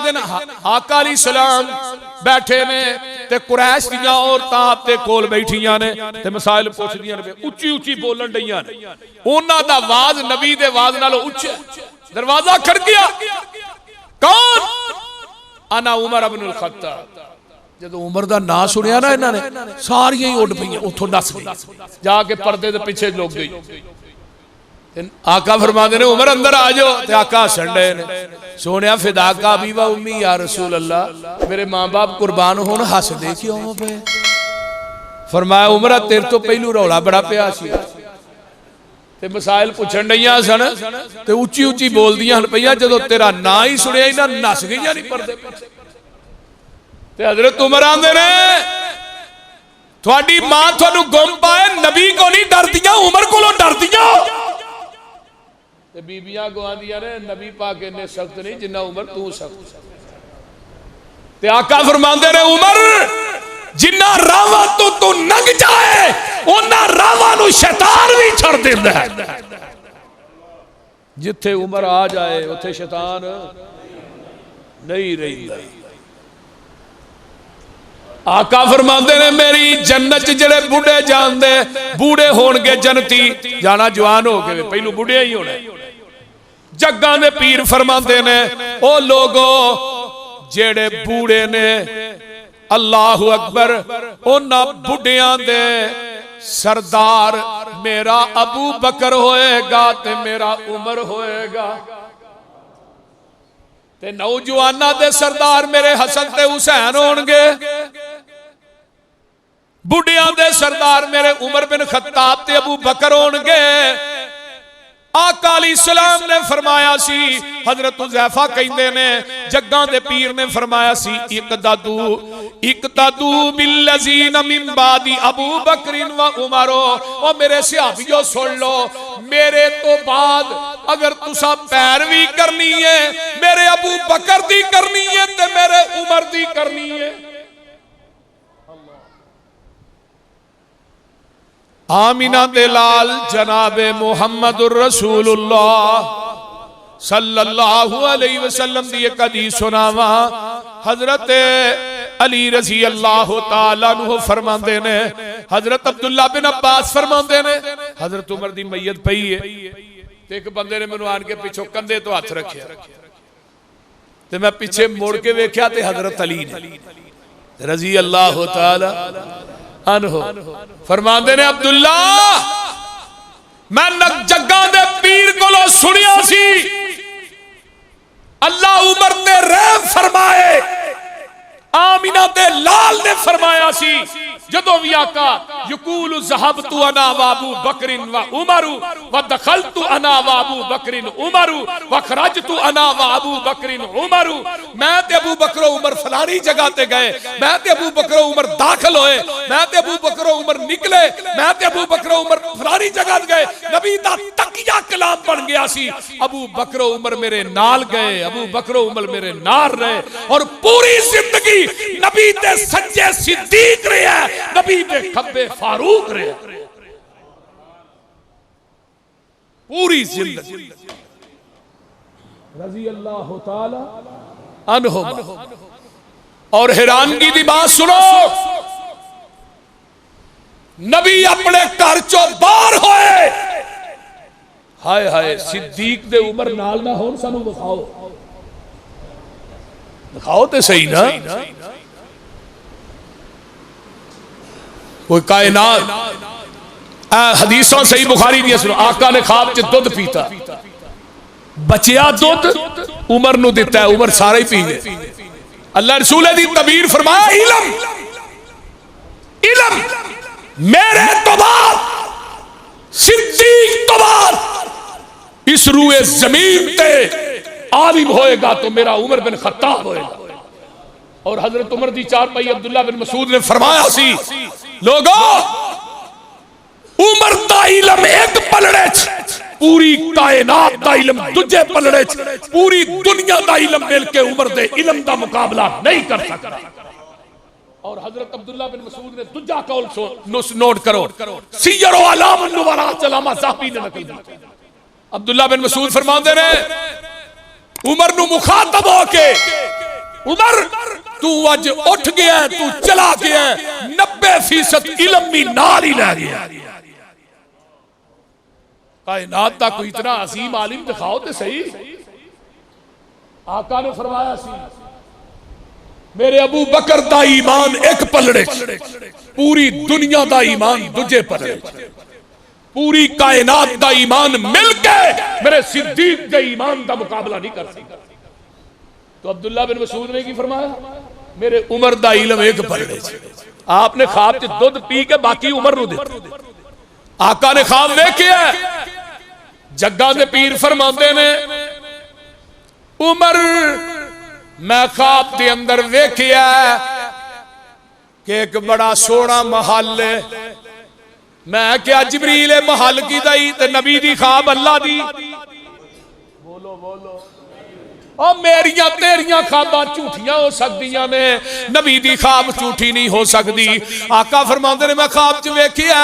दिन आका अलैहि सलाम बैठे ने ते कुरैश दियां औरतां आपदे कोल बैठियां ने ते मसाइल पुछदियां ने, उच्ची उच्ची बोलन डईयां ने। उन्हां दा आवाज नबी दे आवाज नालों उच्चा। दरवाजा खड़किया, कौन? अना उमर इब्नुल खत्ताब। जदों उमर दा नाम सुनिया ना इन्हां ने सारियां ही उड़ पईयां, उथों नस गई जाके पर्दे दे पीछे लुक गई। आका फरमाते ने उमर अंदर आ जाओ, ते आका हसन डे ने, सोनिया फिदा का अबी व उम्मी या रसूल अल्लाह, मेरे मां बाप कुर्बान होन हसदे क्यों पे? फरमाया उमर तेरे तो पहलू रौला बड़ा पिया सी ते मसाइल पुछण डईयां सन ते उच्ची उच्ची बोलदियां हन पईयां, जदों तेरा ना ही सुनिया इन्हां नस गईयां नहीं पर्दे पीछे। ते हजरत उमर आंदे ने तुहाडी मां तुहानू गुम पाए नबी को नहीं डरदियां, उमर कोलों डरदियां। ते बीबियां गवांदियां ने नबी पाक इन्ने सख्त नहीं जिन्ना उमर तू सख्त। ते आका फरमांदे ने उमर जिन्ना रावा तू नंग जाए उन्ना रावा नू शैतान भी छड़ देंदा है। जिथे उमर आ जाए उथे शैतान नहीं रहिंदा। आका फरमांदे ने मेरी जन्नत जेड़े बूढ़े जांदे बूढ़े होणगे जन्नती, जाना जवान हो के पहलू बूढ़े ही होना। जग्गां दे पीर फरमांदे ने ओ लोगो जेड़े बूढ़े ने अल्लाहु अकबर उन्हां बुढ़ियां दे सरदार मेरा अबू बकर होएगा ते मेरा उमर होएगा, ते नौजवाना दे सरदार मेरे हसन ते हुसैन होणगे, बुढ़ियां दे सरदार मेरे उमर बिन खत्ताब ते अबू बकर होणगे। आका अलैहिस्सलाम ने फरमाया सी, हजरत हुज़ैफा कहंदे ने जग्गां दे पीर ने फरमाया सी इक़तदू बिल्लज़ीना मिन बादी अबू बकरिन व उमर। ओ मेरे सहाबियों सुन लो, मेरे तो बाद अगर तुसा पैरवी करनी है मेरे अबू बकर दी करनी है ते मेरे उमर दी करनी है। आमिना दे लाल जनाबे मुहम्मदुर रसूलुल्लाह सल्लल्लाहु अलैहि वसल्लम दी एक हदीस सुनावा। हजरत अली रज़ी अल्लाह तआला अन्हु फरमांदे ने, हजरत अब्दुल्ला बिन अब्बास फरमांदे ने हजरत उमर दी मैयत पई है ते एक बंदे ने मैनू आन के पिछों कंधे तो हथ रखिया ते मैं पीछे मुड़ के वेख्या ते हजरत अली ने रज़ी अल्लाह तआला अन्हु फरमांदे ने अब्दुल्ला मैं जग्गां दे पीर कोलों सुनिया सी अल्लाह उमर ते रहम फरमाए। आमिना दे लाल ने फरमाया सी जदों भी आका यकूलु ज़हबतु अना व अबू बकरिन व उमर व दखलतु अना व अबू बकरिन उमर व खरजतु अना व अबू बकरिन उमर, मैं ते अबू बकर उमर फलानी जगह ते गए, मैं ते अबू बकर उमर दाखिल होए, मैं ते अबू बकर उमर निकले, मैं ते अबू बकर उमर फलानी जगह गए। नबी दा तकिया कलाम बन गया सी, अबू बकर उमर मेरे नाल गए, अबू बकर उमर मेरे नाल रहे और पूरी जिंदगी नबी दे सज्जे सिद्दीक रहे, नबी दे खब्बे फारूक रहे, पूरी जिंदगी रज़ी अल्लाह तआला अन्हु। और हैरानगी दी बात सुनो, नबी अपने घर चों बाहर होए, हाय हाय सिद्दीक दे उमर नाल ना होन, सानू दिखाओ दिखाओ ते सही ना। कोई कायनात हदीसों सही बुखारी दी सुनो, आका ने ख्वाब च दुध पीता, बचिया दुध उमर नू दिता है, उमर सारे ही पी गए। अल्लाह रसूल दी तबीर फरमाया इलम इलम मेरे तो बाद सिद्दीक तो बाद इस रूए जमीन ते आलिम होएगा तो मेरा उमर बिन खत्ताब होएगा। और हजरत उमर दी चार भाई अब्दुल्ला बिन मसूद ने फरमाया सी लोगो उमर दा इलम एक पलड़े पूरी कायनात दा इलम दूजे पलड़े पूरी दुनिया दा इलम मिलके उमर दे इलम दा मुकाबला नहीं कर सकता। और हजरत अब्दुल्ला बिन मसूद ने दूजा कौल नोट करो, सीयर व अलाम नुबरा चलामा ज़ाहबी ने नकल की। अब्दुल्ला बिन मसूद फरमाते ने उमर नू मुखातब होके उमर तू अज उठ गया, तू चला गया, 90% इल्म भी नाल ही लै गया। कायनात का कोई इतना अजीम आलिम दिखाओ तो सही। आका ने फरमाया सी मेरे अबू बकर दा ईमान एक पलड़े, पूरी दुनिया दा ईमान दूजे पलड़े, पूरी कायनात दा ईमान मिलके मेरे सिद्दीक के ईमान दा मुकाबला नहीं कर सकता। तो अब्दुल्ला बिन मसूद ने की फरमाया मेरे उमर दा इल्म एक पलड़े। आपने ख्वाब च दुध पी के बाकी उमर नूं दिता। आका ने ख्वाब देखिया, जग्गा दे पीर फरमाते ने उमर मैं ख्वाब के अंदर वेखिया कि एक बड़ा सोहना महल है। मैं क्या जिबरील महल की दई ते नबी दी ख्वाब अल्लाह दी। बोलो बोलो और मेरिया तेरिया ख्वाबा झूठियां हो सकदियां ने, नबी दी ख्वाब झूठी नहीं हो सकती। आका फरमाते ने मैं ख्वाब च वेखिया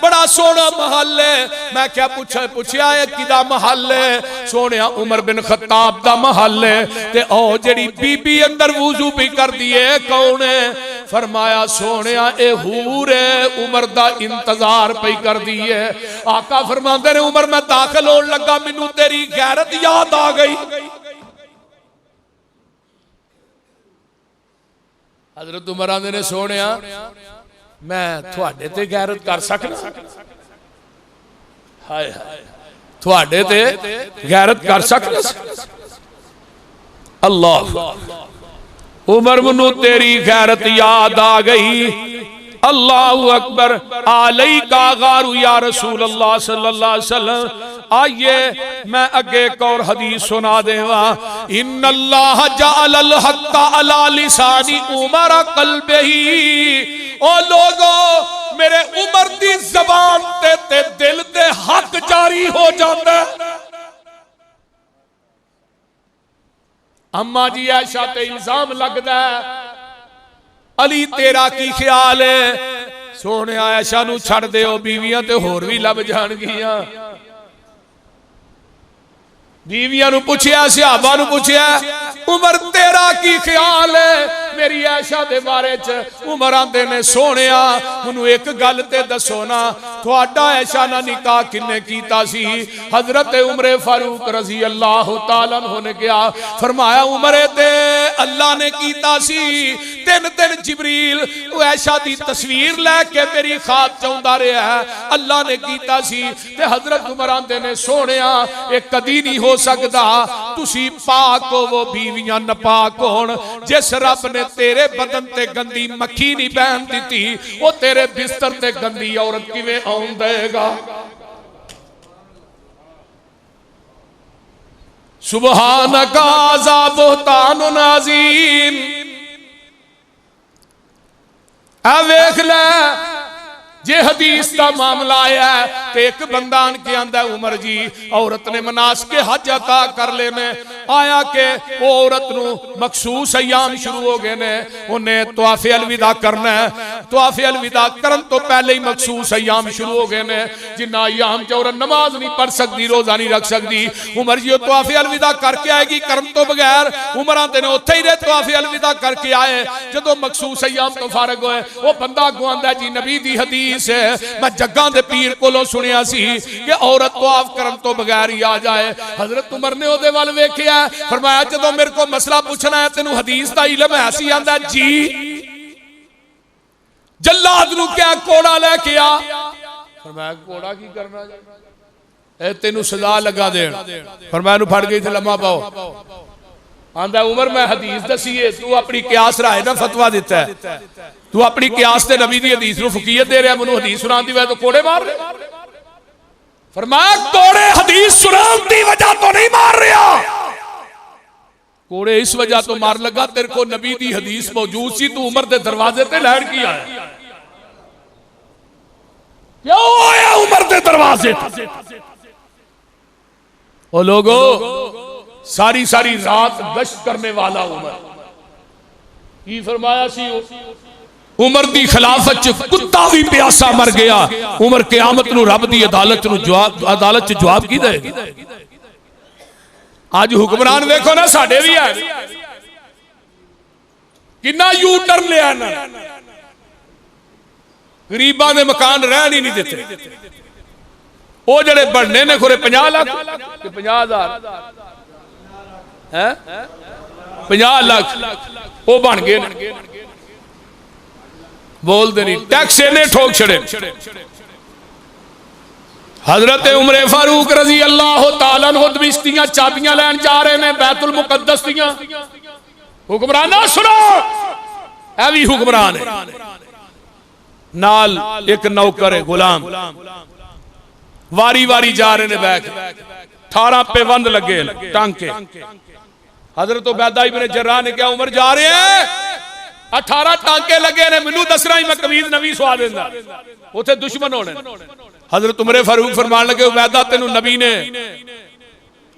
बड़ा सोहना महल है। मैं क्या पूछया है किदा महल है? सोने उमर बिन खत्ताब दा महल है। ते ओ जेड़ी बीबी अंदर वुजू भी कर दिए कौन है? फरमाया सोने ए हूर है, उमर दा इंतजार पई कर दी है। आका फरमाते ने उमर मैं दाखिल होने लगा, मैनू तेरी गैरत याद आ गई। हजरत उमर आंदे ने सोने मैं थोड़े ते गैरत कर सकना? हाय हाय थोड़े ते गैरत कर सकना? अल्लाह उमर मनु तेरी गैरत याद आ गई। अल्लाहु अकबर आलई का गारू या रसूल अल्लाह सल्लल्लाहु अलैहि वसल्लम। आइए मैं अगे एक और हदीस सुना देवा। इन्नल्लाह जअलल हक्का अला लिसानी उमर क़ल्बिही। ओ लोगो मेरे उमर दी ज़बान ते दिल ते हक जारी हो जाता है। अम्मा जी आयशा ते इल्जाम लगदा है अली तेरा की ख्याल है? सोने आयशा नू छड़ दे, बीवियां ते होर भी लब जाणगियां। बीवियां नू पुछया, सहाबा नू पुछया उमर तेरा की ख्याल है मेरी आयशा दे बारे च? उमर आंदे ने सोनिया मैनू एक गल ते दसो ना, तुहाडा आयशा ना निकाह किन्ने कीता सी? हजरत उमर फारूक रजी अल्लाह तआला अन्हु ने कहा, फरमाया उमर ते अल्लाह ने कीता सी। तीन दिन जिबरील आयशा दी तस्वीर लैके मेरी ख्वाब च आउंदा रहा, अल्लाह ने कीता सी। ते हजरत उमर आंदे ने सोनिया ये कदी नहीं हो सकता, तुसी पाक हो वो बीवियां नपाक होण। जिस रब ने तेरे बदन ते गंदी मक्खी नहीं बहन दी, वो तेरे बिस्तर ते गंदी औरत किवें आउण देगा? सुबहानका ज़ा बुहतानुन अज़ीम। आ वेख ले जे हदीस का मामला आया तो एक बंदा आन के आंदा उमर जी औरत ने मनास के हज अता कर लेने आया के वो औरत नू मखसूस अयाम शुरू हो गए ने, उन्हें तवाफ़े अलविदा करना है। तवाफ़े अलविदा करन तो पहले ही मखसूस अयाम शुरू हो गए ने, जिन्ना अयाम च औरत नमाज नहीं पढ़ सकती, रोजा नहीं रख सकती। उमर जी तवाफ़े अलविदा करके आएगी करन तो बगैर। उमर आते ने उत्थे ही रहे, तवाफ़े अलविदा करके आए। जदों मखसूस अयाम तो फारग होए वो बंदा गुआंदा जी नबी दी हदीस मैं जग्गा दे पीर कोलों सुनिया सी कि औरत तवाफ करन तो बगैर ही आ जाए। हजरत उमर ने ओदे वाल वेखिया, फरमाया जदों मेरे को मसला पूछना है तेनू हदीस दा इल्म है सी? आंदा जी। जल्लाद नू क्या कोड़ा लेके आ? फरमाया कोड़ा की करना ए तेनू सजा लगा देण। फरमाया नू फड़ के इत्थे लम्मा पाओ। आंदा उमर मैं हदीस दसी है, तू अपनी क्यास राय ना फतवा दिता है, तू अपनी क्यास ते नबी दी हदीस नू फकीयत दे रहा, मैनू हदीस सुनान दी वजह तो कोड़े मार रहे। फरमाया कोड़े हदीस सुनान दी वजह तो नहीं मार रहा, कोड़े इस वजह तो मार लगा तेरे को नबी दी हदीस मौजूद सी, तू उमर दे दरवाजे ते लैण की आया? क्यों आया उमर दे दरवाजे? ओ लोगो सारी सारी रात गश्त करने वाला उमर की फरमाया सी, उमर दी खिलाफत च कुत्ता भी प्यासा मर गया। उमर क़यामत नू रब दी अदालत नू अदालत च जवाब की देगा? आज हुक्मरान देखो ना साडे भी है, किन्ना यू टर्न लिया इन्होंने, गरीबां दे मकान रहन ही नहीं देते। वो जड़े बनने ने खुरे 50 लाख 50,000 है 50 लाख वो बन गए, बोलते नहीं, टैक्स इन्हें ठोक छड़े। हजरत उमर फारूक रजी अल्लाह तआला अन्हु दमिश्क दियां चाबियां लैन जा रहे हैं बैतुल मुकद्दस दियां। हुक्मराना सुनो, ऐ भी हुक्मरान है, नाल एक नौकर है गुलाम, वारी वारी जा रहे ने बैठ, 18 पेवंद लगे टांके। हजरत उबैदा इब्न जर्राह ने क्या, उमर जा रहे हैं 18 टांके लगे ने, मैनू दसना ही मैं कमीज नवी सवा देंदा, उथे दुश्मन होने। हजरत उमर फारूक फरमान लगे, उबैदा तेनू नबी ने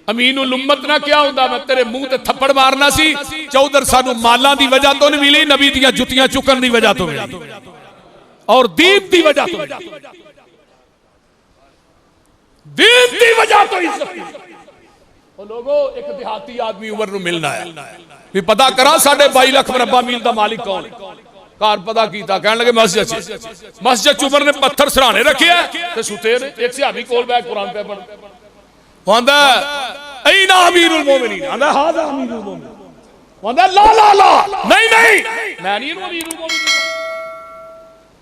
अमीनुल उम्मत ना क्या होंदा, मैं तेरे मुंह ते थप्पड़ मारना सी। चौधर सानू मालां दी वजह तो नहीं मिली, नबी दियां जुतियां चुकन दी वजह तो मिली और दीन दी वजह तो मिली, दीन दी वजह तो इज्जत। लोगों एक देहाती आदमी उमर नू मिलना है, भी पता करा साढ़े 22 लाख मरबा मील का मालिक कौन है। घर पता किया, कहने लगे मस्जिद। मस्जिद उमर ने पत्थर सराहने रखे है, सुते ने, एक सहाबी कोल बैठ कुरान पे पढ़, आंदा ऐना अमीरुल मोमिनीन, आंदा हादा अमीरुल मोमिनीन, आंदा ला ला ला नहीं नहीं मैं नहीं अमीरुल मोमिनीन,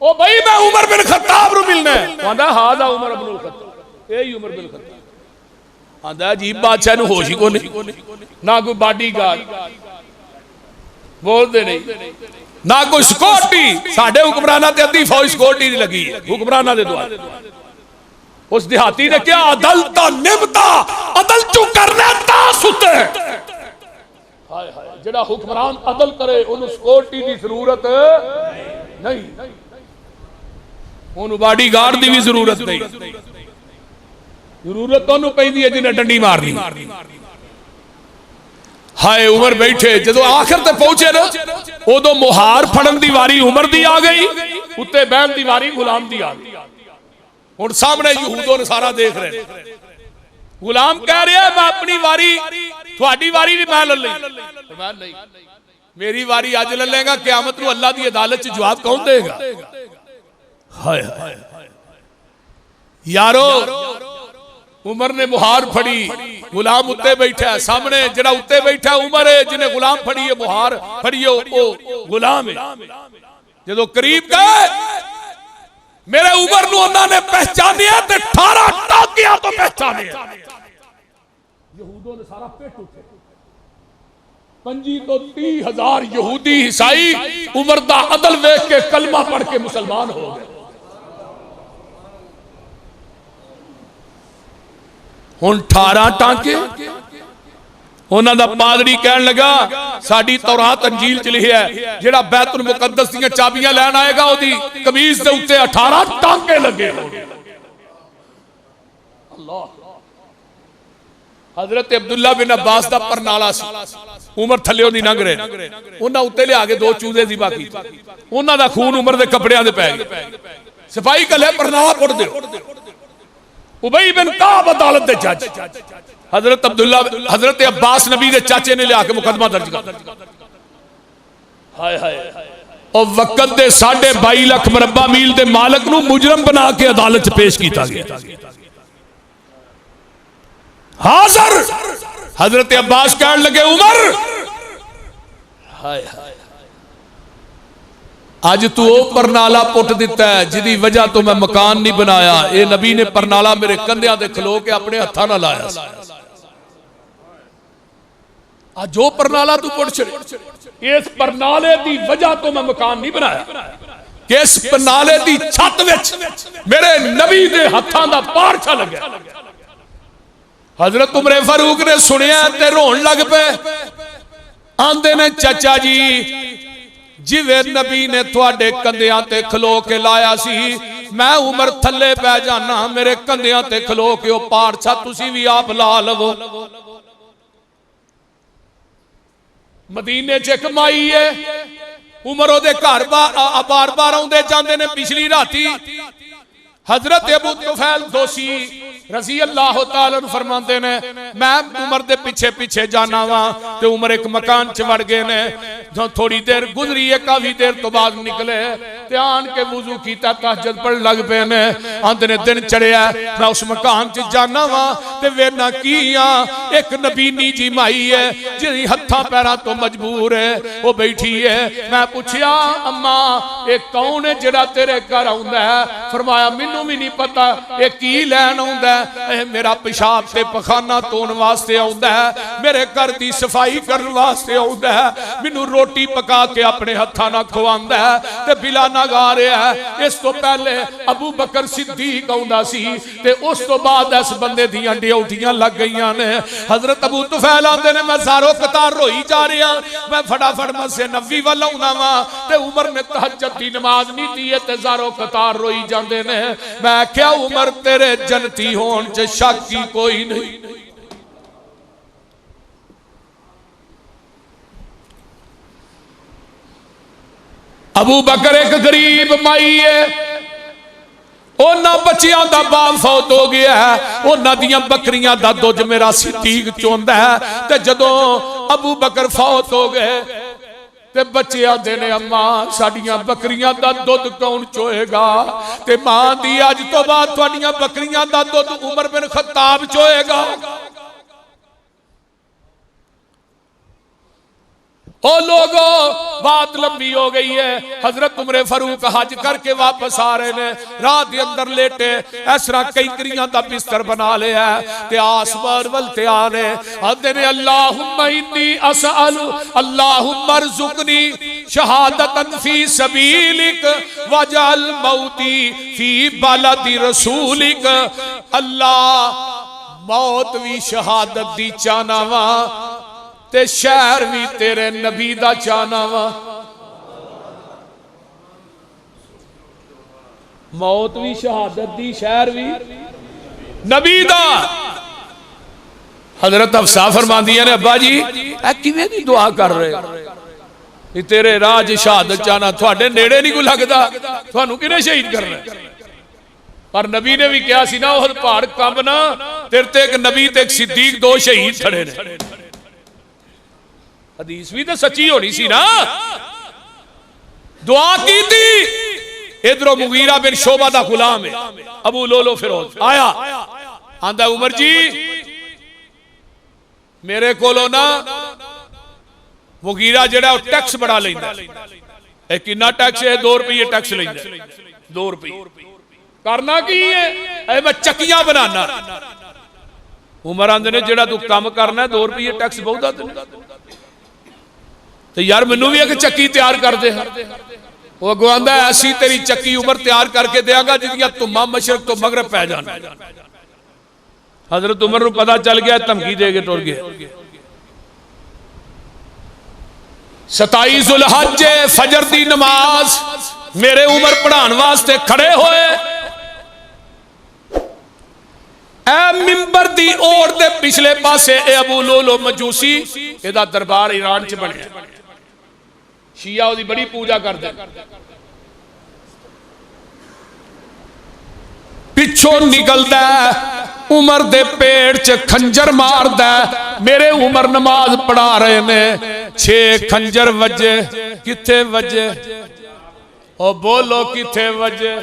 ओ भाई मैं उमर बिन खत्ताब नु मिलना है, आंदा हादा उमर इब्नुल खत्ताब, यही उमर बिन खत्ताब। आंदा अजीब बादशाह नु होश ही कोई नहीं, ना कोई बॉडीगार्ड, बोलते नहीं, ना कोई सिक्योरिटी। साडे हुक्मराना ते अद्धी फौज सिक्योरिटी नहीं लगी है हुक्मराना दे द्वार। उस देहाती ने क्या, अदल ता निमता, अदल चू करने ता सुते। हाय हाय, जेड़ा हुक्मरान अदल करे उन्हें सिक्योरिटी की जरूरत नहीं, उन्हें बॉडीगार्ड की भी जरूरत नहीं, जरूरत तो पैंदी है जिन्हें डंडी मारनी। हाय उमर बैठे, जो आखिर तक पहुंचे ना, उदो मुहार फड़न की वारी उमर दी आ गई, उत्ते बहन की वारी गुलाम दी आ गई। हुण सामने यहूदों ने सारा देख रहे, गुलाम कह रहा मैं अपनी वारी, थोड़ी वारी नहीं मैं ले, मेरी वारी अज ले लेगा, क़यामत नूं अल्लाह की अदालत च जवाब कौन देगा। हाय हाय यारो, उमर ने मुहार फड़ी, गुलाम उत्ते बैठा है, सामने जरा उत्ते बैठा उमर है, जिन्हें गुलाम फड़ी है, मुहार फड़ी है, वो गुलाम है। जो करीब गए मेरे उमर नूं उन्होंने पहचानिया, 18 टाकिया तो पहचाने। यहूदों ने सारा पेट उठे, 25 तो 30,000 यहूदी ईसाई उमर दा अदल वेख के कलमा पढ़ के मुसलमान हो गए। हुण 18 टांके, उन्हां दा पादरी कहन लगा, साडी तौरात अंजील च लिखिया है, जेड़ा बैतुल मुकद्दस दीयां चाबियां लैन आएगा, ओदी कमीज दे उत्ते 18 टांके लगे होंगे। अल्लाह, हजरत अब्दुल्ला बिन अब्बास दा परनाला सी, उमर थल्ले ओदी लंघ रहे, उन्हां उत्ते लिया के 2 चूजे दी बाकी, उन्हां दा खून उमर दे कपड़ियां दे पै गया। सिपाही कले परनाला पुट दिओ। उबई बिन काब अदालत दे जज, हजरत अब्दुल्ला, हजरत अब्बास नबी दे चाचे ने लिया के मुकदमा दर्ज कर। हाय हाय, और वक्त दे 22.5 लाख मरबा मील दे मालक नूं मुजरम बना के अदालत च पेश किया गया। हाजिर हजरत अब्बास कहन लगे, उमर हाय हाय, अज तू वो परनाला पुट दिता है जिदी वजह तो मैं मकान नहीं बनाया। ये नबी ने परनाला मेरे कंधियां ते खलो के अपने हत्थां नाल लाया। आज जो परनाला तू पुट छड़े, इस परनाले दी वजह तो मैं मकान नहीं बनाया, कि इस परनाले दी छत विच मेरे नबी दे हत्थां दा पारछा लग्या। हजरत उमर फारूक ने सुनिया ते रोन लग पे, आंदे ने चाचा जी जिवें नबी ने तुहाडे कंधियां ते खलो के लाया सी, मैं उमर थले पै जाना, मेरे कंधियां ते खलो के ओ पारछा तुसी भी आप ला लवो। मदीने च एक माई है, उमर ओदे घर बार बार आउंदे जांदे ने। पिछली राती हजरत अबू तुफैल दोसी रज़ी अल्लाह तआला अन्हु फरमाते ने मैं उमर दे पिछे पिछे जाना वा ते उमर एक मकान च वड़ गए ने। जो थोड़ी देर गुजरी है काफी देर तो बाद निकले ते आन के वुजू कीता तहज्जुद पढ़ लग पे ने। आंदे ने दिन चढ़िया मैं उस मकान च जाना वा ते वेना की एक नबीनी जी माई है जिहदी हत्थां पैरां तो मजबूर है वो बैठी है। मैं पूछया अम्मा ये कौन है जिहड़ा तेरे घर आउंदा है? फरमाया मैनू भी नहीं पता ये की लैन आउंदा है, मेरा पेशाब ते पखाना धोण वास्ते आउंदा है, मेरे घर की सफाई करन वास्ते आउंदा है, मैनू रोटी पका के अपने हत्थां नाल खवांदा है ते बिलाना गा रहा है। इस तो पहले अबू बकर सिद्दीक आउंदा सी ते उस तो बाद इस बंदे दियां ड्यूटियां लग गईयां ने। हजरत अबू तुफैल आंदे ने मैं ज़ारो कतार रोई जा रहा, मैं फटाफट मस्जिद नबवी वाल आउंदा वा ते उमर ने तहज्जुद दी नमाज नहीं दी है ते ज़ारो कतार रोई जांदे ने। मैं क्या उमर तेरे जन्नती होण च शक ही कोई नहीं। अबू बकर एक गरीब माई है, उन्हां बच्चियां दा बाप फौत हो गया है, उन्हां दियां बकरियां दा दुध मेरा सिद्दीक चोंदा है। ते जदों अबू बकर फौत हो गए ते बच्चे आंदे ने अम्मा साडियां बकरियां दा दुध कौन चोएगा? ते मां दी अज तो बाद तुहाडियां बकरियां दा दुध उमर बिन खत्ताब चोएगा। ओ लोगो बात लंबी हो गई है। हजरत उमर फारूक हज करके वापस आ रहे ने, रात के अंदर लेटे इस तरह कई करियां दा बिस्तर बना लिया ते आसमान वल ते आने आंदे ने अल्लाहुम्मा इन्नी असअलु अल्लाहुम्मा रज़ुकनी शहादतन फी सबीलिक वजअल मौती फी बलदी रसूलिक। अल्लाह मौत भी शहादत दी चाहना वा ते शहर भी तेरे नबी दा चाहना वा। मौत भी शहादत दी, शहर भी नबी दा। हजरत हफ्सा फरमांदी ने अब्बा जी ऐ किवें दी दुआ कर रहे तेरे राज शहादत चाहना, थोड़े नेड़े नहीं कोई लगता, थानू किने शहीद करना? पर नबी ने भी कहा सी ना उहद पहाड़ कंबना, तेरे ते एक नबी ते एक सिद्दीक दो शहीद खड़े ने। हदीस भी तो सच्ची होनी सी ना। दुआ की थी। इधरों मुगीरा बिन शोबा दा गुलाम है अबू लोलो फिरोज आया, आंदा उमर जी मेरे कोलो ना मुगीरा जेड़ा टैक्स बड़ा लेंदा है। कितना टैक्स है? 2 रुपये टैक्स लेंदा, 2 रुपये। करना की है? मैं चक्कियां बनाना। उमर आंदे ने जेड़ा तू काम करना 2 रुपये टैक्स बहुत तो यार मैनू भी एक चक्की तैयार कर दे। वो अगो आंदा ऐसी तेरी चक्की उमर तैयार करके देगा जिदियां धुम्मा मशरक तो मगरब पै जान। हजरत उमर नूं पता चल गया, धमकी दे के टुर गए। 27 जुलहज फजर दी नमाज मेरे उमर पढ़ाने वास्ते खड़े होए। ए मिंबर दी ओर दे पिछले पासे ए अबू लोलो मजूसी, एदा दरबार ईरान च बनया। शिया ओदी बड़ी पूजा करदे। पिछों निकलदा उमर दे पेट च खंजर मारदा। मेरे उमर नमाज पढ़ा रहे ने, 6 खंजर वजे। किथे वजे? ओ बोलो किथे वजे?